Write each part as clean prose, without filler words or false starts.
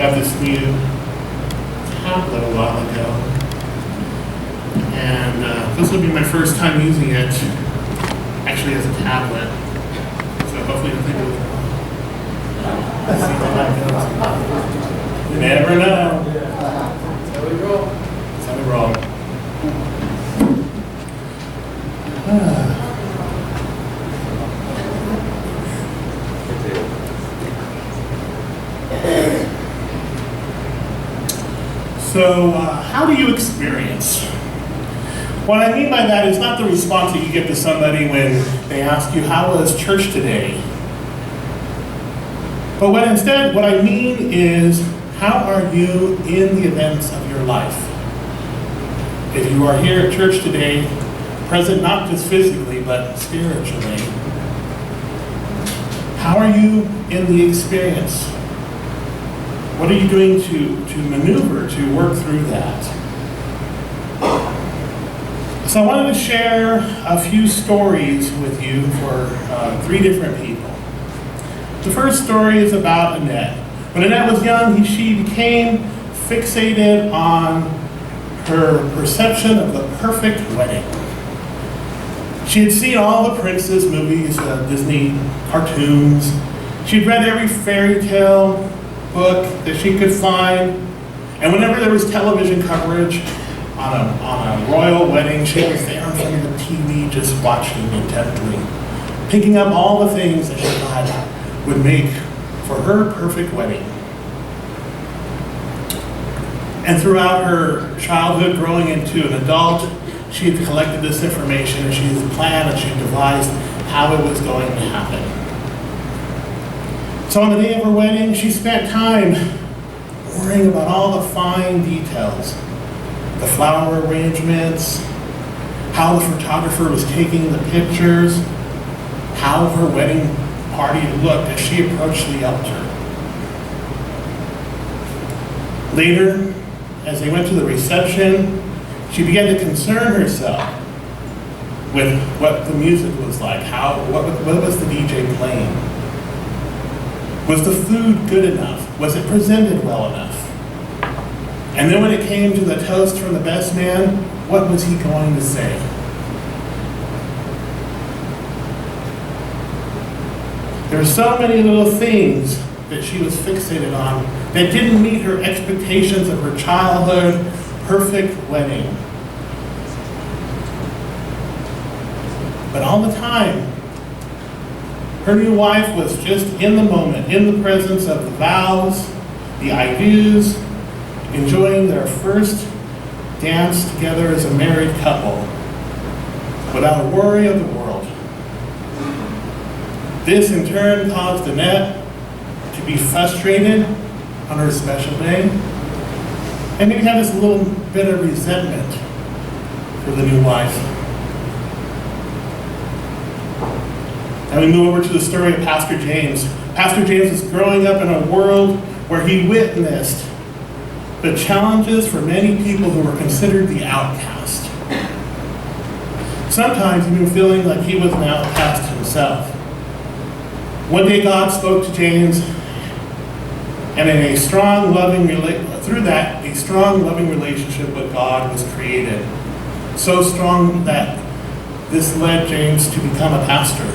got this new tablet a while ago, and this will be my first time using it actually as a tablet. So hopefully it'll take a look. Let's see how that goes. You never know. That's how we roll. That's how we roll. So, how do you experience? What I mean by that is not the response that you give to somebody when they ask you, how was church today? But what I mean is, how are you in the events of your life? If you are here at church today, present not just physically, but spiritually, how are you in the experience? What are you doing to maneuver, to work through that? So I wanted to share a few stories with you for 3 different people. The first story is about Annette. When Annette was young, she became fixated on her perception of the perfect wedding. She had seen all the princess movies, Disney cartoons. She'd read every fairy tale book that she could find, and whenever there was television coverage on a royal wedding, she was there in front of the TV just watching intently, picking up all the things that she thought would make for her perfect wedding. And throughout her childhood, growing into an adult, she had collected this information, and she had planned and she had devised how it was going to happen. So on the day of her wedding, she spent time worrying about all the fine details, the flower arrangements, how the photographer was taking the pictures, how her wedding party looked as she approached the altar. Later, as they went to the reception, she began to concern herself with what the music was like, what was the DJ playing? Was the food good enough? Was it presented well enough? And then when it came to the toast from the best man, what was he going to say? There were so many little things that she was fixated on that didn't meet her expectations of her childhood perfect wedding. But all the time, her new wife was just in the moment, in the presence of the vows, the I-dos, enjoying their first dance together as a married couple, without a worry of the world. This in turn caused Annette to be frustrated on her special day, and maybe have this little bit of resentment for the new wife. And we move over to the story of Pastor James. Pastor James was growing up in a world where he witnessed the challenges for many people who were considered the outcast. Sometimes even feeling like he was an outcast himself. One day God spoke to James, and in a strong, loving relationship with God was created. So strong that this led James to become a pastor.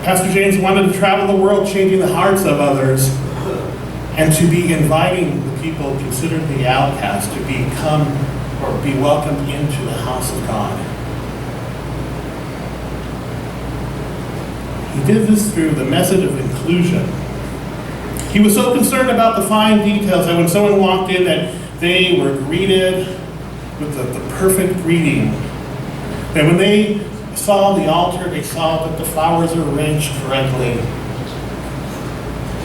Pastor James wanted to travel the world changing the hearts of others and to be inviting the people considered the outcast to become or be welcomed into the house of God. He did this through the message of inclusion. He was so concerned about the fine details that when someone walked in that they were greeted with the perfect greeting. That when they saw the altar, they saw that the flowers were arranged correctly.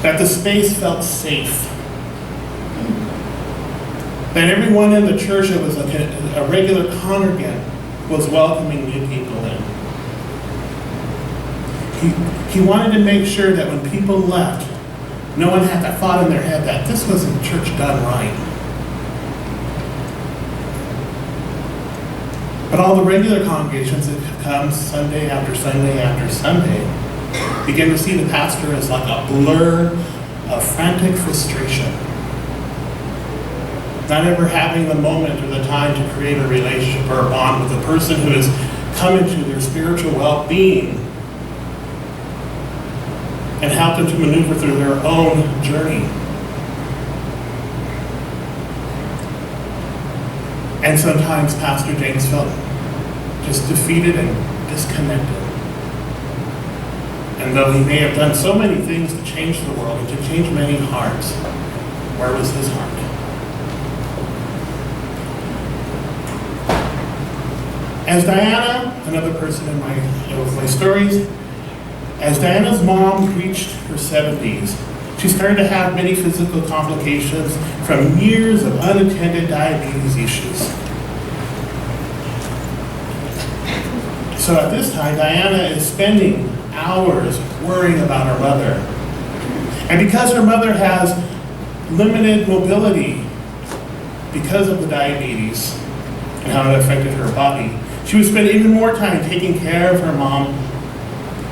That the space felt safe. That everyone in the church that was a regular congregant was welcoming new people in. He wanted to make sure that when people left, no one had that thought in their head that this wasn't church done right. But all the regular congregations that come Sunday after Sunday after Sunday begin to see the pastor as like a blur of frantic frustration. Not ever having the moment or the time to create a relationship or a bond with a person who has come into their spiritual well-being and help them to maneuver through their own journey. And sometimes Pastor James felt just defeated and disconnected. And though he may have done so many things to change the world and to change many hearts, where was his heart? As Diana, another person in my stories, as Diana's mom reached her 70s, she started to have many physical complications from years of unattended diabetes issues. So at this time, Diana is spending hours worrying about her mother. And because her mother has limited mobility because of the diabetes and how it affected her body, she would spend even more time taking care of her mom,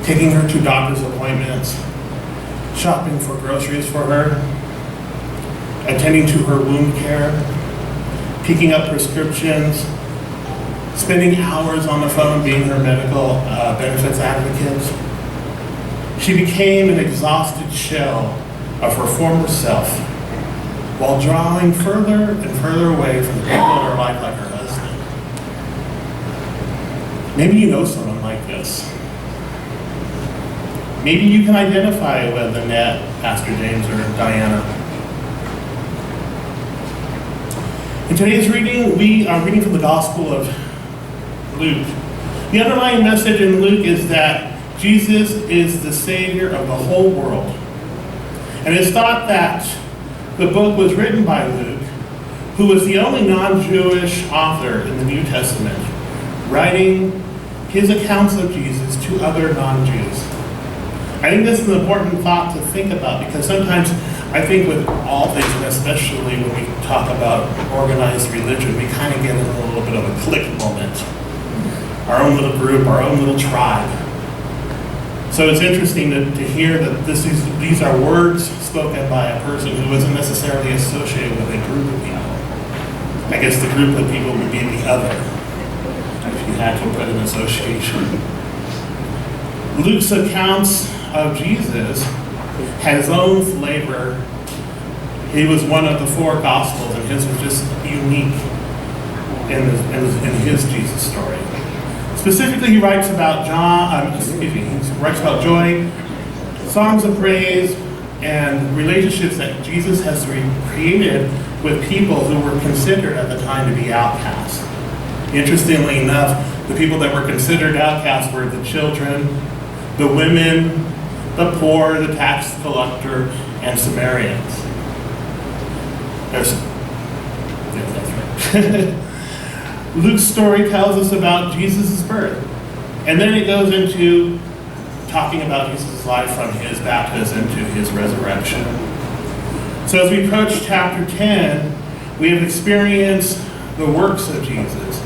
taking her to doctor's appointments, shopping for groceries for her, attending to her wound care, picking up prescriptions, spending hours on the phone being her medical benefits advocate. She became an exhausted shell of her former self while drawing further and further away from the people in her life like her husband. Maybe you know someone like this. Maybe you can identify with Annette, Pastor James, or Diana. In today's reading, we are reading from the Gospel of Luke. The underlying message in Luke is that Jesus is the Savior of the whole world. And it's thought that the book was written by Luke, who was the only non-Jewish author in the New Testament, writing his accounts of Jesus to other non-Jews. I think this is an important thought to think about, because sometimes I think with all things, and especially when we talk about organized religion, we kind of get in a little bit of a clique moment. Our own little group, our own little tribe. So it's interesting to hear that these are words spoken by a person who isn't necessarily associated with a group of people. I guess the group of people would be the other, if you had to put an association. Luke's accounts of Jesus had his own flavor. He was one of the four Gospels, and his was just unique in his Jesus story. Specifically, he writes about joy, songs of praise, and relationships that Jesus has created with people who were considered at the time to be outcasts. Interestingly enough, the people that were considered outcasts were the children, the women, the poor, the tax collector, and Samaritans. That's right. Luke's story tells us about Jesus' birth. And then it goes into talking about Jesus' life from his baptism to his resurrection. So as we approach chapter 10, we have experienced the works of Jesus.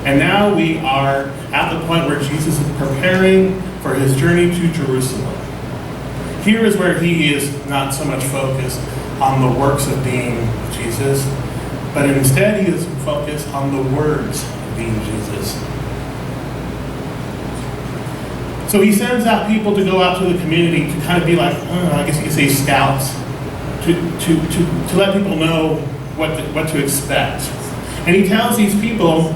And now we are at the point where Jesus is preparing for his journey to Jerusalem. Here is where he is not so much focused on the works of being Jesus, but instead he is focused on the words of being Jesus. So he sends out people to go out to the community to kind of be like, I guess you could say scouts, to let people know what to expect. And he tells these people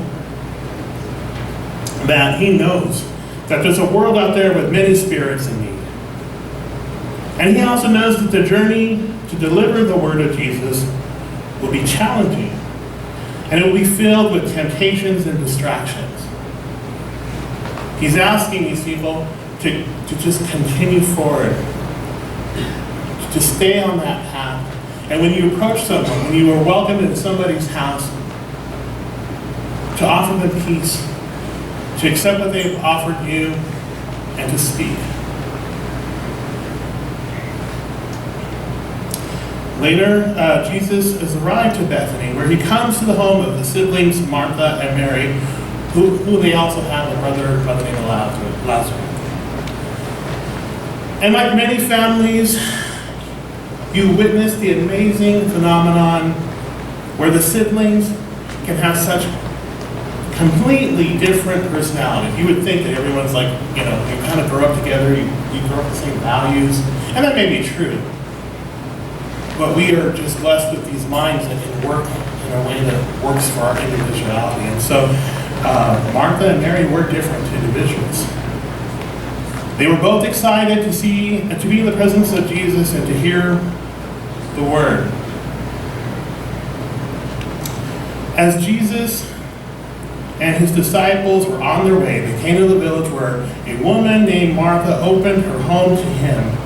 that he knows that there's a world out there with many spirits in need. And he also knows that the journey to deliver the word of Jesus will be challenging, and it will be filled with temptations and distractions. He's asking these people to just continue forward, to stay on that path. And when you approach someone, when you are welcomed in somebody's house, to offer them peace, to accept what they've offered you, and to speak. Later, Jesus has arrived to Bethany, where he comes to the home of the siblings Martha and Mary, who they also have a brother named Lazarus. And like many families, You witness the amazing phenomenon where the siblings can have such completely different personalities. You would think that everyone's like, you kind of grow up together, you grow up with the same values, and that may be true. But we are just blessed with these minds that can work in a way that works for our individuality. And so Martha and Mary were different individuals. They were both excited to see and to be in the presence of Jesus and to hear the word. As Jesus and his disciples were on their way, they came to the village where a woman named Martha opened her home to him.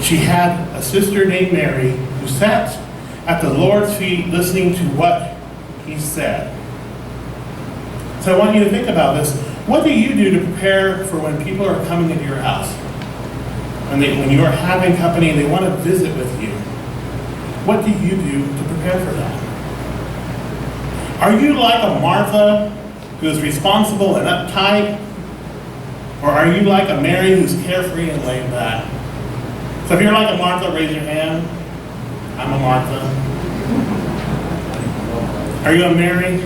She had a sister named Mary who sat at the Lord's feet listening to what he said. So I want you to think about this. What do you do to prepare for when people are coming into your house? When you are having company and they want to visit with you? What do you do to prepare for that? Are you like a Martha who is responsible and uptight? Or are you like a Mary who's carefree and laid back? So if you're like a Martha, raise your hand. I'm a Martha. Are you a Mary?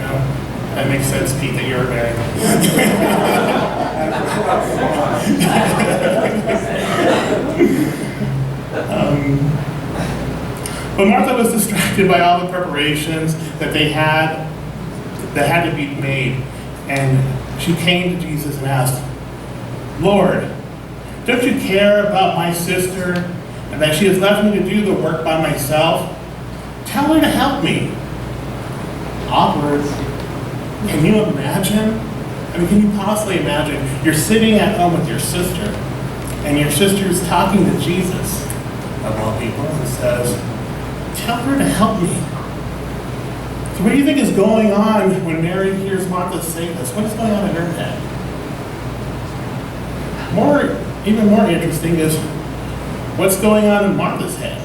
No. That makes sense, Pete, that you're a Mary. But Martha was distracted by all the preparations that had to be made. And she came to Jesus and asked, Lord, don't you care about my sister and that she has left me to do the work by myself? Tell her to help me. Awkward. Can you imagine? Can you possibly imagine? You're sitting at home with your sister, and your sister's talking to Jesus, of all people, and says, tell her to help me. So what do you think is going on when Mary hears Martha say this? What is going on in her head? Even more interesting is what's going on in Martha's head.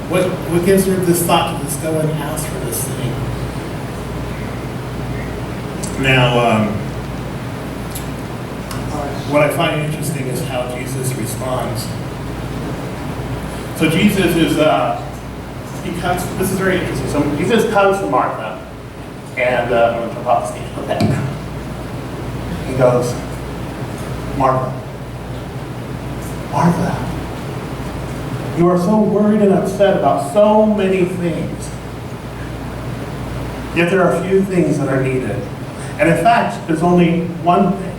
What gives her this thought to just go and ask for this thing? Now, what I find interesting is how Jesus responds. So Jesus is, this is very interesting. So Jesus comes to Martha, and I'm going to jump off the stage. Okay. He goes, Martha, you are so worried and upset about so many things. Yet there are few things that are needed. And in fact, there's only one thing.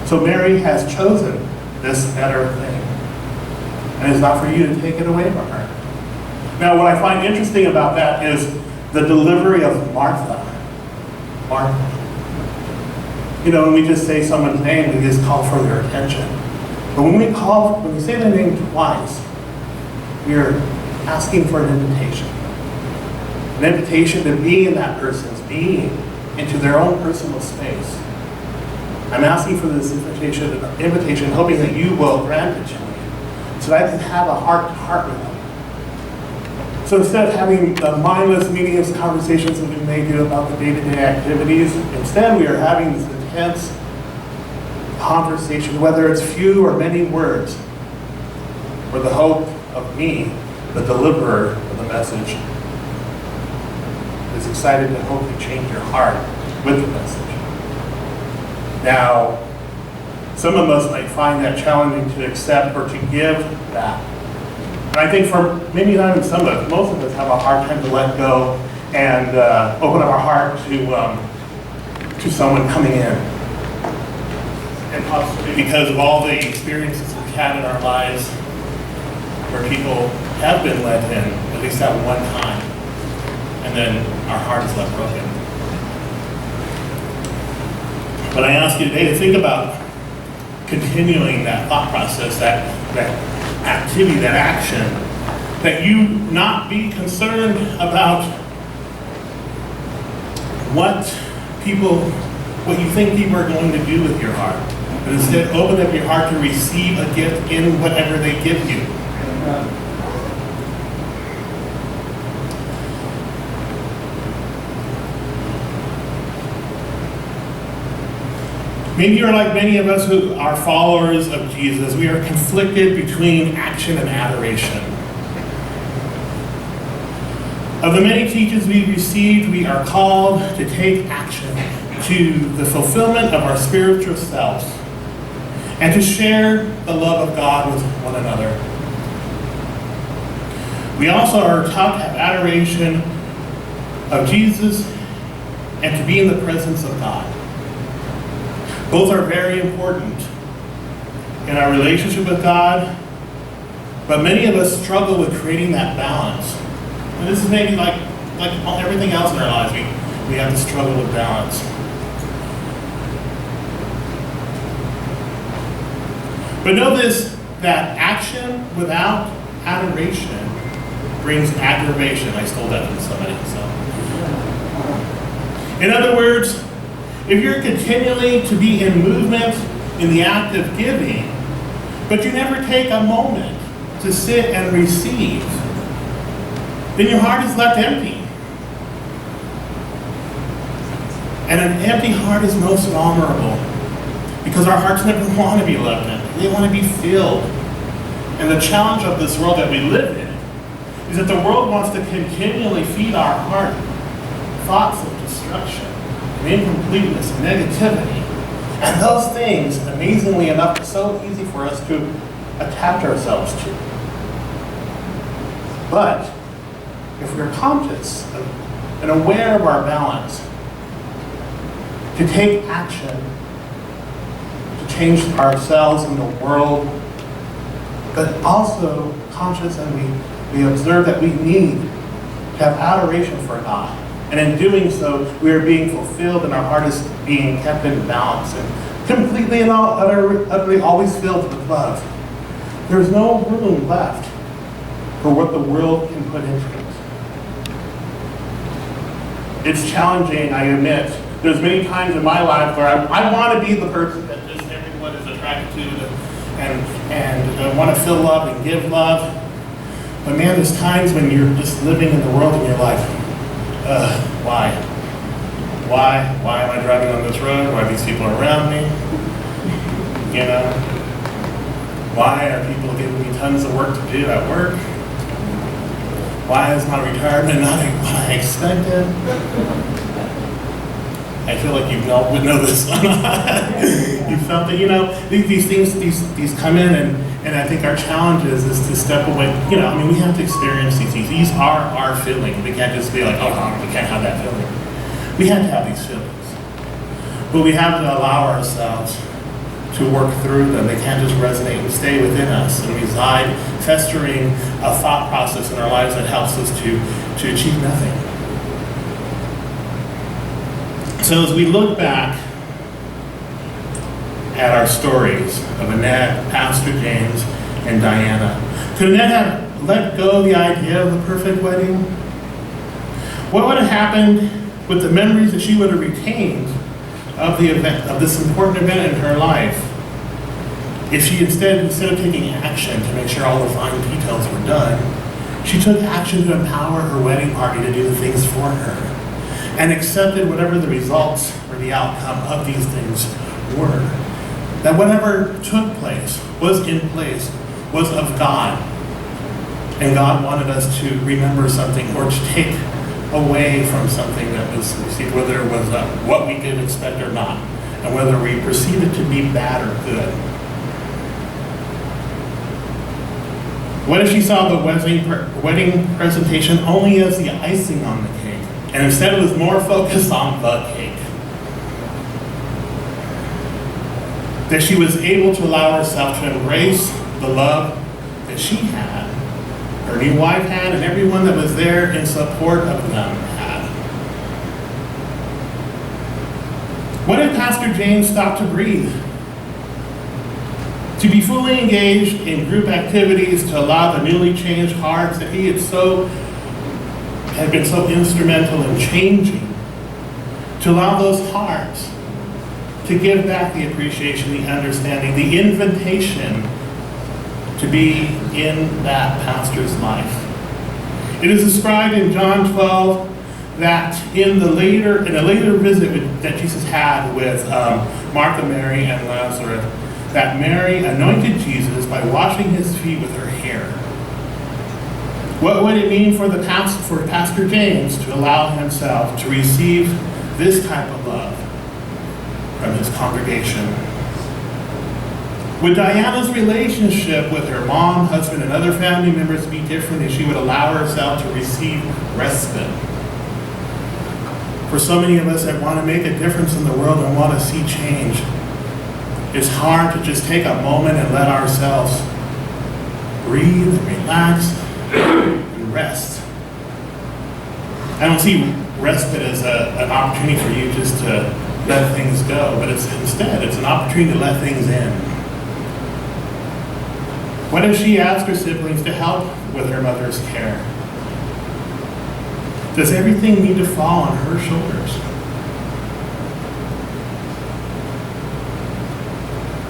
So Mary has chosen this better thing. And it's not for you to take it away from her. Now, what I find interesting about that is the delivery of Martha. Martha. When we just say someone's name, we just call for their attention. But when we say their name twice, we're asking for an invitation. An invitation to be in that person's being, into their own personal space. I'm asking for this invitation, hoping that you will grant it to me, so that I can have a heart-to-heart with them. So instead of having the mindless, meaningless conversations that we may do about the day-to-day activities, instead we are having this intense conversation, whether it's few or many words, for the hope of me, the deliverer of the message, is excited to hopefully change your heart with the message. Now, some of us might find that challenging to accept or to give that. And I think for maybe not even some of us, most of us have a hard time to let go and open up our heart to someone coming in. And possibly because of all the experiences we've had in our lives where people have been let in, at least at one time, and then our heart is left broken. But I ask you today to think about continuing that thought process, that activity, that action, that you not be concerned about what you think people are going to do with your heart, but instead open up your heart to receive a gift in whatever they give you. Maybe you're like many of us who are followers of Jesus. We are conflicted between action and adoration. Of the many teachings we've received, we are called to take action to the fulfillment of our spiritual selves and to share the love of God with one another. We also are taught to have adoration of Jesus and to be in the presence of God. Both are very important in our relationship with God, but many of us struggle with creating that balance. And this is maybe like everything else in our lives, we have to struggle with balance. But know this, that action without adoration brings aggravation. I stole that from somebody. So, in other words, if you're continually to be in movement in the act of giving, but you never take a moment to sit and receive, then your heart is left empty. And an empty heart is most vulnerable because our hearts never want to be left empty. They want to be filled. And the challenge of this world that we live in is that the world wants to continually feed our heart thoughts of destruction, and incompleteness, and negativity. And those things, amazingly enough, are so easy for us to attach ourselves to. But if we're conscious and aware of our balance, to take action, to change ourselves in the world, but also conscious and we observe that we need to have adoration for God. And in doing so, we are being fulfilled and our heart is being kept in balance and completely and utterly always filled with love. There's no room left for what the world can put into it. It's challenging, I admit. There's many times in my life where I want to be the person that just everyone is attracted to and want to feel love and give love. But man, there's times when you're just living in the world and you're like, why? Why am I driving on this road? Why are these people around me? You know? Why are people giving me tons of work to do at work? Why is my retirement not what I expected? I feel like you would know this. You felt that, you know, these things, these come in, and I think our challenge is to step away. You know, I mean, we have to experience these things. These are our feelings. We can't just be like, oh, we can't have that feeling. We have to have these feelings. But we have to allow ourselves to work through them. They can't just resonate and stay within us and reside, festering a thought process in our lives that helps us to achieve nothing. So as we look back at our stories of Annette, Pastor James, and Diana, could Annette have let go of the idea of the perfect wedding? What would have happened with the memories that she would have retained of the event, of this important event in her life, if she instead of taking action to make sure all the fine details were done, she took action to empower her wedding party to do the things for her, and accepted whatever the results or the outcome of these things were. That whatever took place, was in place, was of God. And God wanted us to remember something or to take away from something that was received, whether it was what we did expect or not, and whether we perceive it to be bad or good. What if she saw the wedding presentation only as the icing on the cake, and instead it was more focused on the cake? That she was able to allow herself to embrace the love that she had, her new wife had, and everyone that was there in support of them had. What if Pastor James stopped to breathe? To be fully engaged in group activities, to allow the newly changed hearts that he had been so instrumental in changing, to allow those hearts to give back the appreciation, the understanding, the invitation to be in that pastor's life. It is described in John 12 that in a later visit that Jesus had with Martha, Mary, and Lazarus, that Mary anointed Jesus by washing his feet with her hair. What would it mean for Pastor James to allow himself to receive this type of love from his congregation? Would Diana's relationship with her mom, husband, and other family members be different if she would allow herself to receive respite? For so many of us that want to make a difference in the world and want to see change, it's hard to just take a moment and let ourselves breathe and relax and rest. I don't see respite as an opportunity for you just to let things go, but instead it's an opportunity to let things in. What if she asked her siblings to help with her mother's care? Does everything need to fall on her shoulders?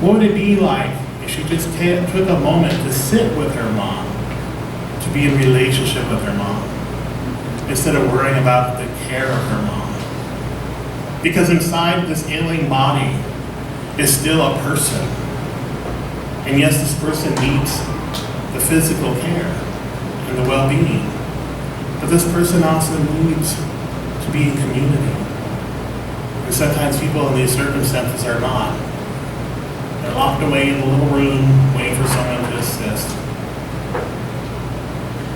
What would it be like if she just took a moment to sit with her mom, to be in relationship with her mom, instead of worrying about the care of her mom? Because inside this ailing body is still a person. And yes, this person needs the physical care and the well-being. But this person also needs to be in community. And sometimes people in these circumstances are not. They're locked away in a little room waiting for someone to assist.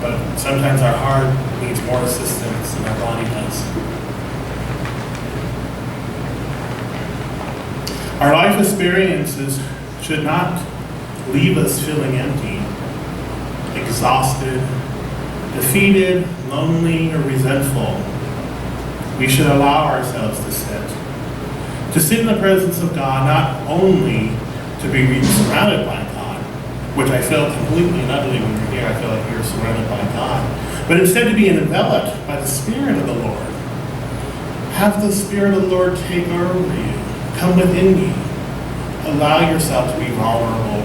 But sometimes our heart needs more assistance than our body does. Our life experiences should not leave us feeling empty, exhausted, defeated, lonely, or resentful. We should allow ourselves to sit. To sit in the presence of God, not only to be surrounded by God, which I feel completely and utterly when you're here, I feel like you're surrounded by God, but instead to be enveloped by the Spirit of the Lord. Have the Spirit of the Lord take over you. Come within you. Allow yourself to be vulnerable.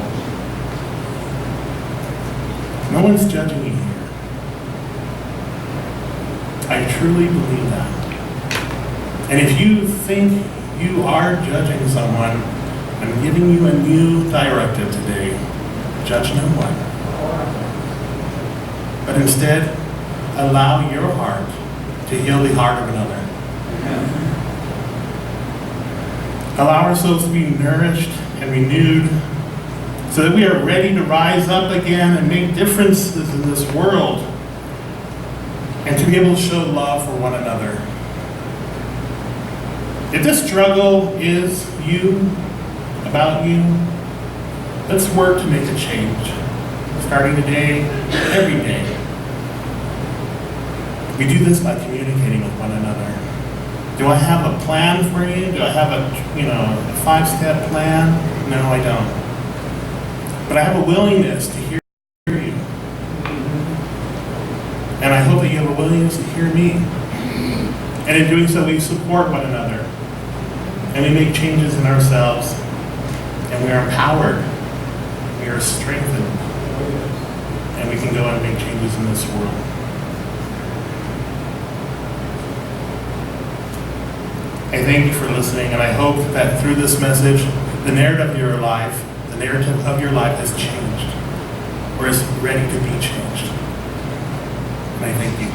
No one's judging you here. I truly believe that. And if you think you are judging someone, I'm giving you a new directive today. Judge no one. But instead, allow your heart to heal the heart of another. Allow ourselves to be nourished and renewed so that we are ready to rise up again and make differences in this world and to be able to show love for one another. If this struggle is you, about you, let's work to make a change. Starting today, every day. We do this by communicating with one another. Do I have a plan for you? Do I have a 5-step plan? No, I don't. But I have a willingness to hear you. And I hope that you have a willingness to hear me. And in doing so, we support one another. And we make changes in ourselves. And we are empowered. We are strengthened. And we can go and make changes in this world. I thank you for listening, and I hope that through this message, the narrative of your life has changed, or is ready to be changed. And I thank you.